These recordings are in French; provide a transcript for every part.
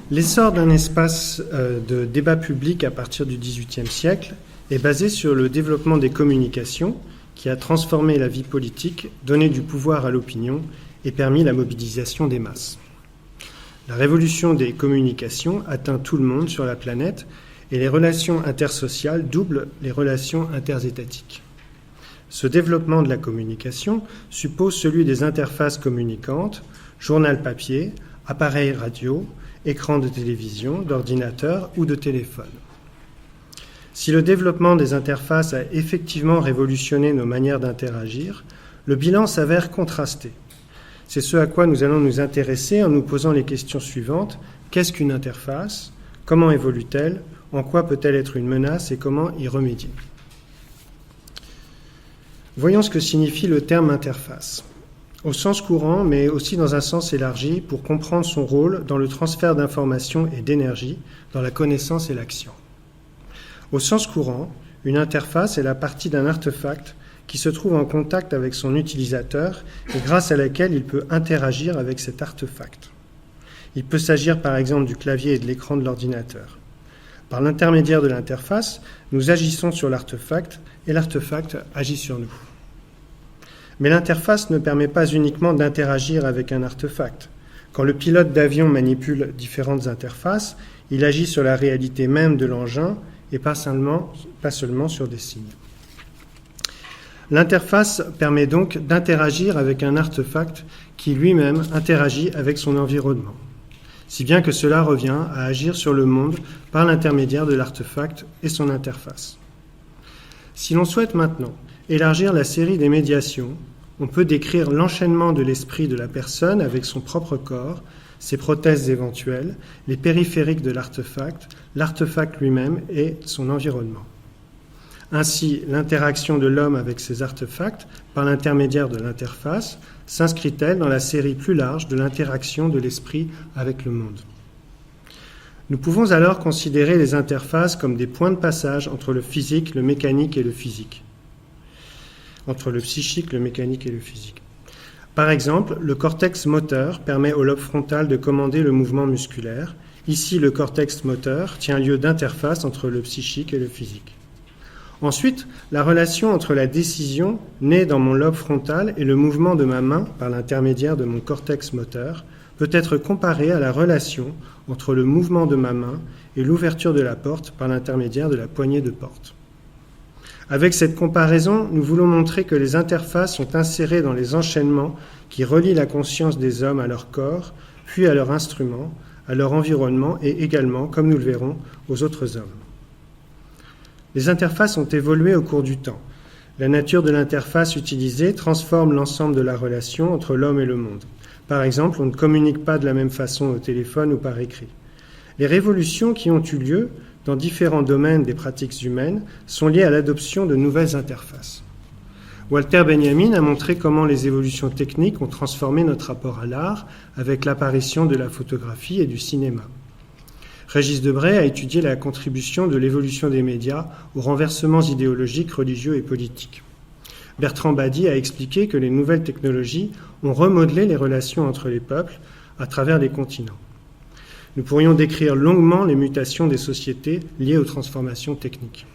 L'essor d'un espace de débat public à partir du XVIIIe siècle est basé sur le développement des communications qui a transformé la vie politique, donné du pouvoir à l'opinion et permis la mobilisation des masses. La révolution des communications atteint tout le monde sur la planète et les relations intersociales doublent les relations interétatiques. Ce développement de la communication suppose celui des interfaces communicantes, journal papier, appareil radio, écran de télévision, d'ordinateur ou de téléphone. Si le développement des interfaces a effectivement révolutionné nos manières d'interagir, le bilan s'avère contrasté. C'est ce à quoi nous allons nous intéresser en nous posant les questions suivantes. Qu'est-ce qu'une interface ? Comment évolue-t-elle ? En quoi peut-elle être une menace et comment y remédier ? Voyons ce que signifie le terme interface. Au sens courant, mais aussi dans un sens élargi, pour comprendre son rôle dans le transfert d'informations et d'énergie, dans la connaissance et l'action. Au sens courant, une interface est la partie d'un artefact qui se trouve en contact avec son utilisateur et grâce à laquelle il peut interagir avec cet artefact. Il peut s'agir par exemple du clavier et de l'écran de l'ordinateur. Par l'intermédiaire de l'interface, nous agissons sur l'artefact et l'artefact agit sur nous. Mais l'interface ne permet pas uniquement d'interagir avec un artefact. Quand le pilote d'avion manipule différentes interfaces, il agit sur la réalité même de l'engin et pas seulement sur des signes. L'interface permet donc d'interagir avec un artefact qui lui-même interagit avec son environnement, si bien que cela revient à agir sur le monde par l'intermédiaire de l'artefact et son interface. Si l'on souhaite maintenant élargir la série des médiations, on peut décrire l'enchaînement de l'esprit de la personne avec son propre corps, ses prothèses éventuelles, les périphériques de l'artefact lui-même et son environnement. Ainsi, l'interaction de l'homme avec ses artefacts, par l'intermédiaire de l'interface, s'inscrit-elle dans la série plus large de l'interaction de l'esprit avec le monde. Nous pouvons alors considérer les interfaces comme des points de passage entre le physique, le mécanique et le physique. Entre le psychique, le mécanique et le physique. Par exemple, le cortex moteur permet au lobe frontal de commander le mouvement musculaire. Ici, le cortex moteur tient lieu d'interface entre le psychique et le physique. Ensuite, la relation entre la décision née dans mon lobe frontal et le mouvement de ma main par l'intermédiaire de mon cortex moteur peut être comparée à la relation entre le mouvement de ma main et l'ouverture de la porte par l'intermédiaire de la poignée de porte. Avec cette comparaison, nous voulons montrer que les interfaces sont insérées dans les enchaînements qui relient la conscience des hommes à leur corps, puis à leur instrument, à leur environnement et également, comme nous le verrons, aux autres hommes. Les interfaces ont évolué au cours du temps. La nature de l'interface utilisée transforme l'ensemble de la relation entre l'homme et le monde. Par exemple, on ne communique pas de la même façon au téléphone ou par écrit. Les révolutions qui ont eu lieu dans différents domaines des pratiques humaines sont liées à l'adoption de nouvelles interfaces. Walter Benjamin a montré comment les évolutions techniques ont transformé notre rapport à l'art avec l'apparition de la photographie et du cinéma. Régis Debray a étudié la contribution de l'évolution des médias aux renversements idéologiques, religieux et politiques. Bertrand Badi a expliqué que les nouvelles technologies ont remodelé les relations entre les peuples à travers les continents. Nous pourrions décrire longuement les mutations des sociétés liées aux transformations techniques.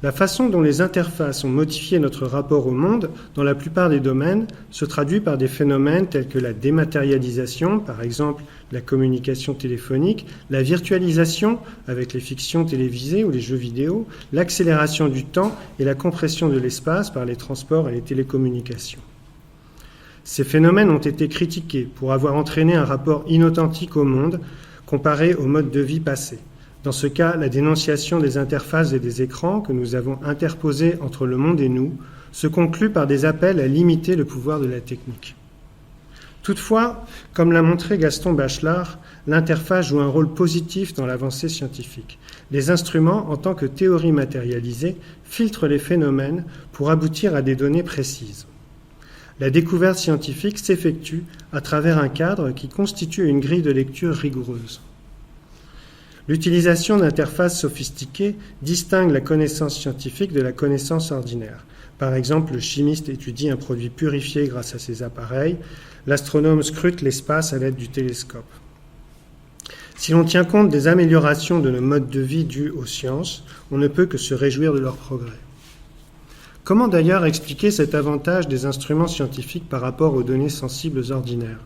La façon dont les interfaces ont modifié notre rapport au monde dans la plupart des domaines se traduit par des phénomènes tels que la dématérialisation, par exemple la communication téléphonique, la virtualisation avec les fictions télévisées ou les jeux vidéo, l'accélération du temps et la compression de l'espace par les transports et les télécommunications. Ces phénomènes ont été critiqués pour avoir entraîné un rapport inauthentique au monde comparé au mode de vie passé. Dans ce cas, la dénonciation des interfaces et des écrans que nous avons interposés entre le monde et nous se conclut par des appels à limiter le pouvoir de la technique. Toutefois, comme l'a montré Gaston Bachelard, l'interface joue un rôle positif dans l'avancée scientifique. Les instruments, en tant que théorie matérialisée, filtrent les phénomènes pour aboutir à des données précises. La découverte scientifique s'effectue à travers un cadre qui constitue une grille de lecture rigoureuse. L'utilisation d'interfaces sophistiquées distingue la connaissance scientifique de la connaissance ordinaire. Par exemple, le chimiste étudie un produit purifié grâce à ses appareils, l'astronome scrute l'espace à l'aide du télescope. Si l'on tient compte des améliorations de nos modes de vie dues aux sciences, on ne peut que se réjouir de leur progrès. Comment d'ailleurs expliquer cet avantage des instruments scientifiques par rapport aux données sensibles ordinaires ?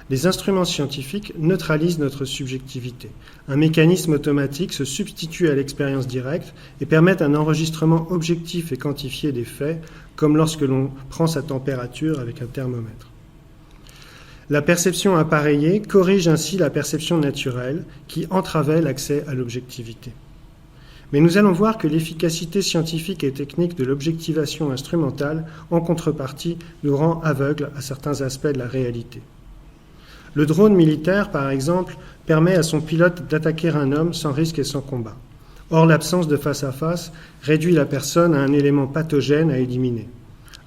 Les instruments scientifiques neutralisent notre subjectivité. Un mécanisme automatique se substitue à l'expérience directe et permet un enregistrement objectif et quantifié des faits, comme lorsque l'on prend sa température avec un thermomètre. La perception appareillée corrige ainsi la perception naturelle qui entravait l'accès à l'objectivité. Mais nous allons voir que l'efficacité scientifique et technique de l'objectivation instrumentale, en contrepartie, nous rend aveugles à certains aspects de la réalité. Le drone militaire, par exemple, permet à son pilote d'attaquer un homme sans risque et sans combat. Or, l'absence de face-à-face réduit la personne à un élément pathogène à éliminer.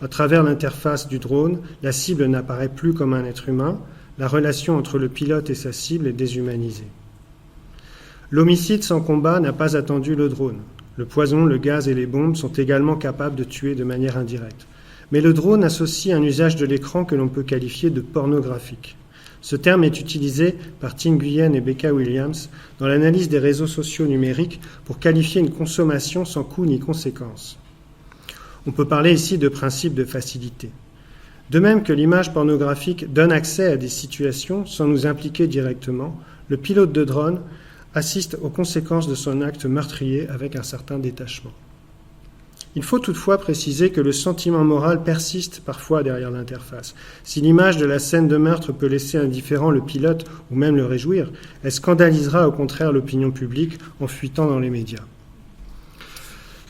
À travers l'interface du drone, la cible n'apparaît plus comme un être humain, la relation entre le pilote et sa cible est déshumanisée. L'homicide sans combat n'a pas attendu le drone. Le poison, le gaz et les bombes sont également capables de tuer de manière indirecte. Mais le drone associe un usage de l'écran que l'on peut qualifier de pornographique. Ce terme est utilisé par Tim Nguyen et Becca Williams dans l'analyse des réseaux sociaux numériques pour qualifier une consommation sans coût ni conséquence. On peut parler ici de principe de facilité. De même que l'image pornographique donne accès à des situations sans nous impliquer directement, le pilote de drone assiste aux conséquences de son acte meurtrier avec un certain détachement. Il faut toutefois préciser que le sentiment moral persiste parfois derrière l'interface. Si l'image de la scène de meurtre peut laisser indifférent le pilote ou même le réjouir, elle scandalisera au contraire l'opinion publique en fuitant dans les médias.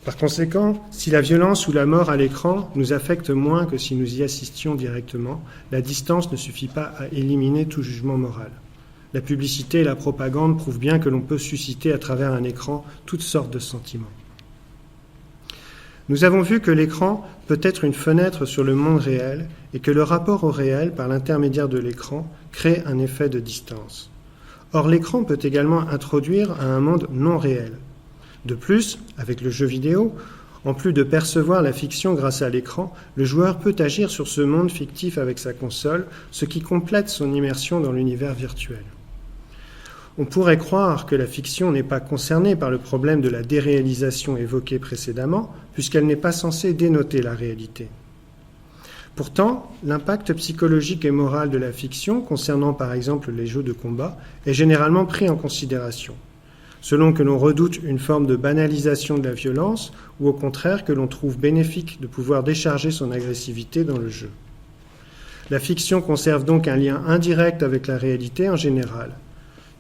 Par conséquent, si la violence ou la mort à l'écran nous affecte moins que si nous y assistions directement, la distance ne suffit pas à éliminer tout jugement moral. La publicité et la propagande prouvent bien que l'on peut susciter à travers un écran toutes sortes de sentiments. Nous avons vu que l'écran peut être une fenêtre sur le monde réel et que le rapport au réel, par l'intermédiaire de l'écran, crée un effet de distance. Or, l'écran peut également introduire à un monde non réel. De plus, avec le jeu vidéo, en plus de percevoir la fiction grâce à l'écran, le joueur peut agir sur ce monde fictif avec sa console, ce qui complète son immersion dans l'univers virtuel. On pourrait croire que la fiction n'est pas concernée par le problème de la déréalisation évoqué précédemment, puisqu'elle n'est pas censée dénoter la réalité. Pourtant, l'impact psychologique et moral de la fiction, concernant par exemple les jeux de combat, est généralement pris en considération, selon que l'on redoute une forme de banalisation de la violence ou au contraire que l'on trouve bénéfique de pouvoir décharger son agressivité dans le jeu. La fiction conserve donc un lien indirect avec la réalité en général.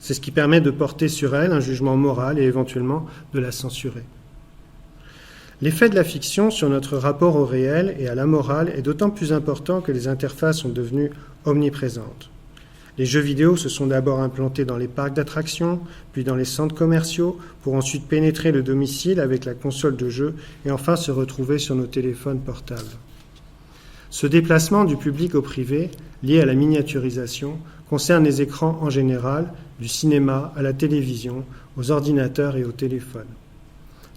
C'est ce qui permet de porter sur elle un jugement moral et éventuellement de la censurer. L'effet de la fiction sur notre rapport au réel et à la morale est d'autant plus important que les interfaces sont devenues omniprésentes. Les jeux vidéo se sont d'abord implantés dans les parcs d'attractions, puis dans les centres commerciaux, pour ensuite pénétrer le domicile avec la console de jeu et enfin se retrouver sur nos téléphones portables. Ce déplacement du public au privé, lié à la miniaturisation, concerne les écrans en général, du cinéma à la télévision, aux ordinateurs et aux téléphones.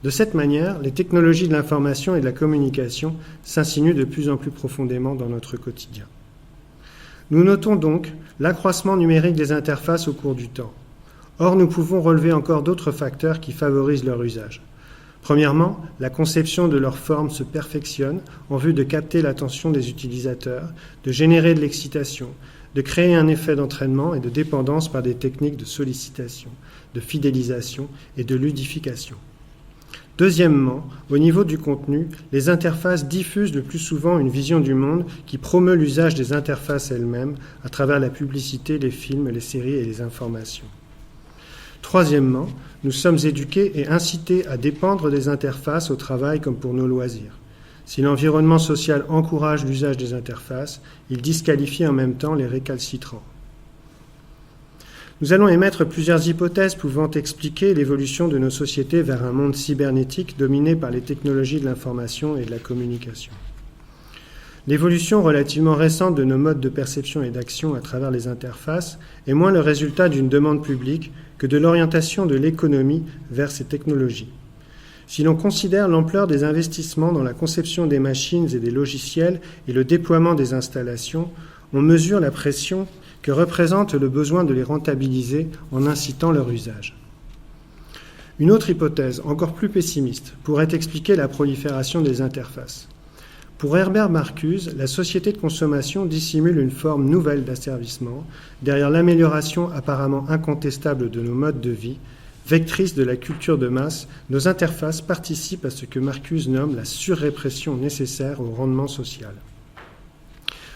De cette manière, les technologies de l'information et de la communication s'insinuent de plus en plus profondément dans notre quotidien. Nous notons donc l'accroissement numérique des interfaces au cours du temps. Or, nous pouvons relever encore d'autres facteurs qui favorisent leur usage. Premièrement, la conception de leur forme se perfectionne en vue de capter l'attention des utilisateurs, de générer de l'excitation, de créer un effet d'entraînement et de dépendance par des techniques de sollicitation, de fidélisation et de ludification. Deuxièmement, au niveau du contenu, les interfaces diffusent le plus souvent une vision du monde qui promeut l'usage des interfaces elles-mêmes à travers la publicité, les films, les séries et les informations. Troisièmement, nous sommes éduqués et incités à dépendre des interfaces au travail comme pour nos loisirs. Si l'environnement social encourage l'usage des interfaces, il disqualifie en même temps les récalcitrants. Nous allons émettre plusieurs hypothèses pouvant expliquer l'évolution de nos sociétés vers un monde cybernétique dominé par les technologies de l'information et de la communication. L'évolution relativement récente de nos modes de perception et d'action à travers les interfaces est moins le résultat d'une demande publique que de l'orientation de l'économie vers ces technologies. Si l'on considère l'ampleur des investissements dans la conception des machines et des logiciels et le déploiement des installations, on mesure la pression que représente le besoin de les rentabiliser en incitant leur usage. Une autre hypothèse, encore plus pessimiste, pourrait expliquer la prolifération des interfaces. Pour Herbert Marcuse, la société de consommation dissimule une forme nouvelle d'asservissement derrière l'amélioration apparemment incontestable de nos modes de vie. Vectrice de la culture de masse, nos interfaces participent à ce que Marcuse nomme la surrépression nécessaire au rendement social.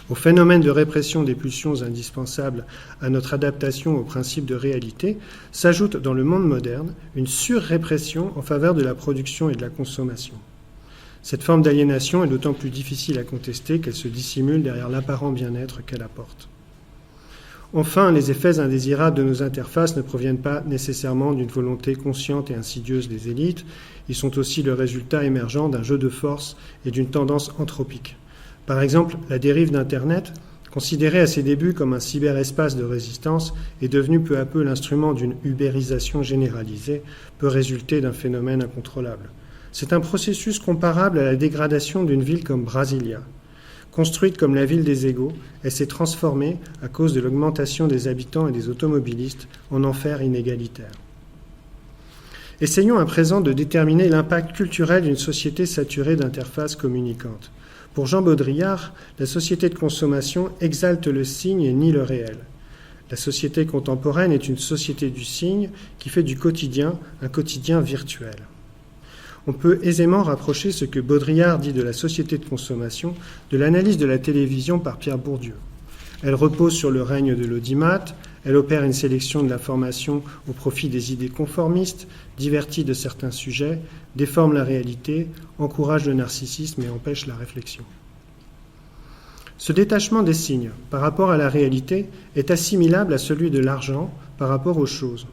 Au phénomène de répression des pulsions indispensables à notre adaptation aux principes de réalité, s'ajoute dans le monde moderne une surrépression en faveur de la production et de la consommation. Cette forme d'aliénation est d'autant plus difficile à contester qu'elle se dissimule derrière l'apparent bien-être qu'elle apporte. Enfin, les effets indésirables de nos interfaces ne proviennent pas nécessairement d'une volonté consciente et insidieuse des élites, ils sont aussi le résultat émergent d'un jeu de force et d'une tendance anthropique. Par exemple, la dérive d'Internet, considérée à ses débuts comme un cyberespace de résistance, est devenue peu à peu l'instrument d'une ubérisation généralisée, peut résulter d'un phénomène incontrôlable. C'est un processus comparable à la dégradation d'une ville comme Brasilia. Construite comme la ville des égaux, elle s'est transformée, à cause de l'augmentation des habitants et des automobilistes, en enfer inégalitaire. Essayons à présent de déterminer l'impact culturel d'une société saturée d'interfaces communicantes. Pour Jean Baudrillard, la société de consommation exalte le signe et nie le réel. La société contemporaine est une société du signe qui fait du quotidien un quotidien virtuel. On peut aisément rapprocher ce que Baudrillard dit de la société de consommation de l'analyse de la télévision par Pierre Bourdieu. Elle repose sur le règne de l'audimat, elle opère une sélection de l'information au profit des idées conformistes, divertit de certains sujets, déforme la réalité, encourage le narcissisme et empêche la réflexion. Ce détachement des signes par rapport à la réalité est assimilable à celui de l'argent par rapport aux choses.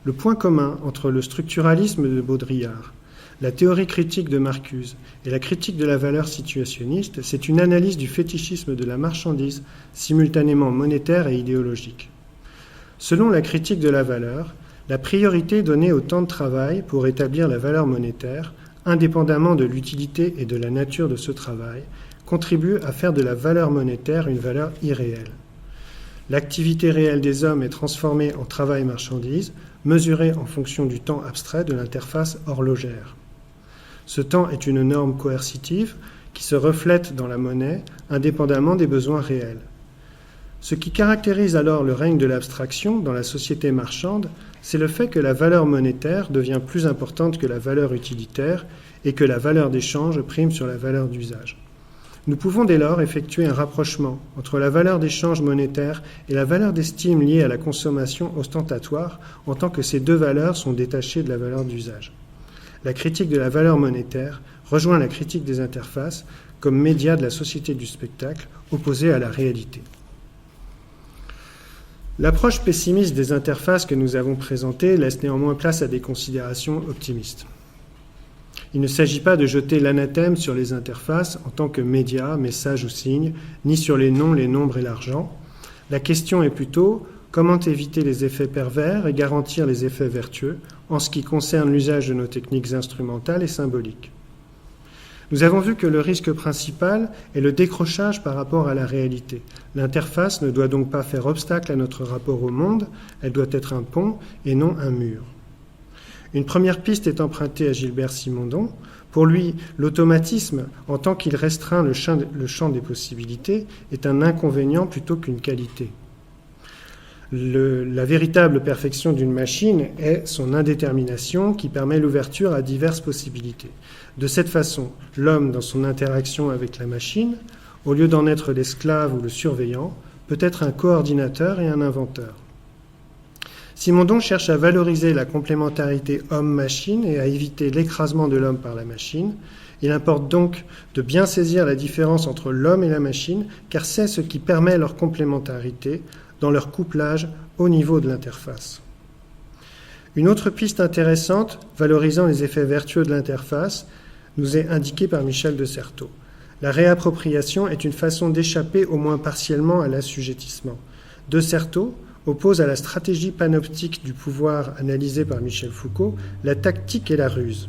Le point commun entre le structuralisme de Baudrillard, la théorie critique de Marcuse et la critique de la valeur situationniste, c'est une analyse du fétichisme de la marchandise, simultanément monétaire et idéologique. Selon la critique de la valeur, la priorité donnée au temps de travail pour établir la valeur monétaire, indépendamment de l'utilité et de la nature de ce travail, contribue à faire de la valeur monétaire une valeur irréelle. L'activité réelle des hommes est transformée en travail-marchandise, mesurée en fonction du temps abstrait de l'interface horlogère. Ce temps est une norme coercitive qui se reflète dans la monnaie indépendamment des besoins réels. Ce qui caractérise alors le règne de l'abstraction dans la société marchande, c'est le fait que la valeur monétaire devient plus importante que la valeur utilitaire et que la valeur d'échange prime sur la valeur d'usage. Nous pouvons dès lors effectuer un rapprochement entre la valeur d'échange monétaire et la valeur d'estime liée à la consommation ostentatoire en tant que ces deux valeurs sont détachées de la valeur d'usage. La critique de la valeur monétaire rejoint la critique des interfaces comme média de la société du spectacle opposée à la réalité. L'approche pessimiste des interfaces que nous avons présentée laisse néanmoins place à des considérations optimistes. Il ne s'agit pas de jeter l'anathème sur les interfaces en tant que médias, messages ou signes, ni sur les noms, les nombres et l'argent. La question est plutôt comment éviter les effets pervers et garantir les effets vertueux en ce qui concerne l'usage de nos techniques instrumentales et symboliques. Nous avons vu que le risque principal est le décrochage par rapport à la réalité. L'interface ne doit donc pas faire obstacle à notre rapport au monde, elle doit être un pont et non un mur. Une première piste est empruntée à Gilbert Simondon. Pour lui, l'automatisme, en tant qu'il restreint le champ des possibilités, est un inconvénient plutôt qu'une qualité. La véritable perfection d'une machine est son indétermination qui permet l'ouverture à diverses possibilités. De cette façon, l'homme, dans son interaction avec la machine, au lieu d'en être l'esclave ou le surveillant, peut être un coordinateur et un inventeur. Simondon cherche à valoriser la complémentarité homme-machine et à éviter l'écrasement de l'homme par la machine. Il importe donc de bien saisir la différence entre l'homme et la machine, car c'est ce qui permet leur complémentarité dans leur couplage au niveau de l'interface. Une autre piste intéressante, valorisant les effets vertueux de l'interface, nous est indiquée par Michel de Certeau. La réappropriation est une façon d'échapper au moins partiellement à l'assujettissement. De Certeau oppose à la stratégie panoptique du pouvoir analysée par Michel Foucault la tactique et la ruse.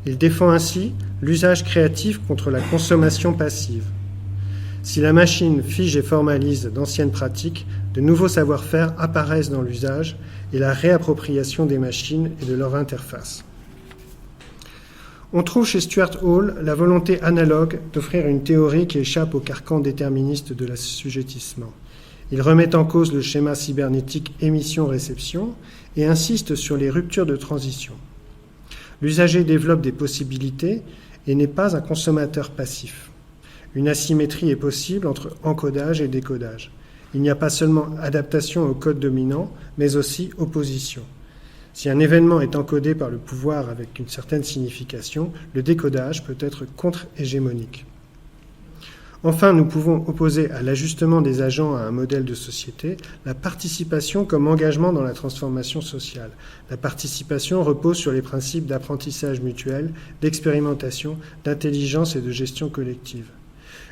Il défend ainsi l'usage créatif contre la consommation passive. Si la machine fige et formalise d'anciennes pratiques, de nouveaux savoir-faire apparaissent dans l'usage et la réappropriation des machines et de leur interface. On trouve chez Stuart Hall la volonté analogue d'offrir une théorie qui échappe au carcan déterministe de l'assujettissement. Il remet en cause le schéma cybernétique émission-réception et insiste sur les ruptures de transition. L'usager développe des possibilités et n'est pas un consommateur passif. Une asymétrie est possible entre encodage et décodage. Il n'y a pas seulement adaptation au code dominant, mais aussi opposition. Si un événement est encodé par le pouvoir avec une certaine signification, le décodage peut être contre-hégémonique. Enfin, nous pouvons opposer à l'ajustement des agents à un modèle de société la participation comme engagement dans la transformation sociale. La participation repose sur les principes d'apprentissage mutuel, d'expérimentation, d'intelligence et de gestion collective.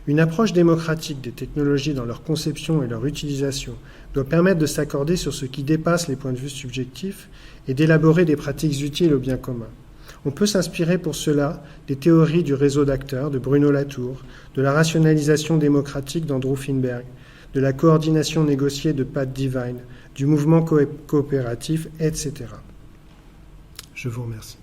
Une approche démocratique des technologies dans leur conception et leur utilisation doit permettre de s'accorder sur ce qui dépasse les points de vue subjectifs et d'élaborer des pratiques utiles au bien commun. On peut s'inspirer pour cela des théories du réseau d'acteurs de Bruno Latour, de la rationalisation démocratique d'Andrew Finberg, de la coordination négociée de Pat Devine, du mouvement coopératif, etc. Je vous remercie.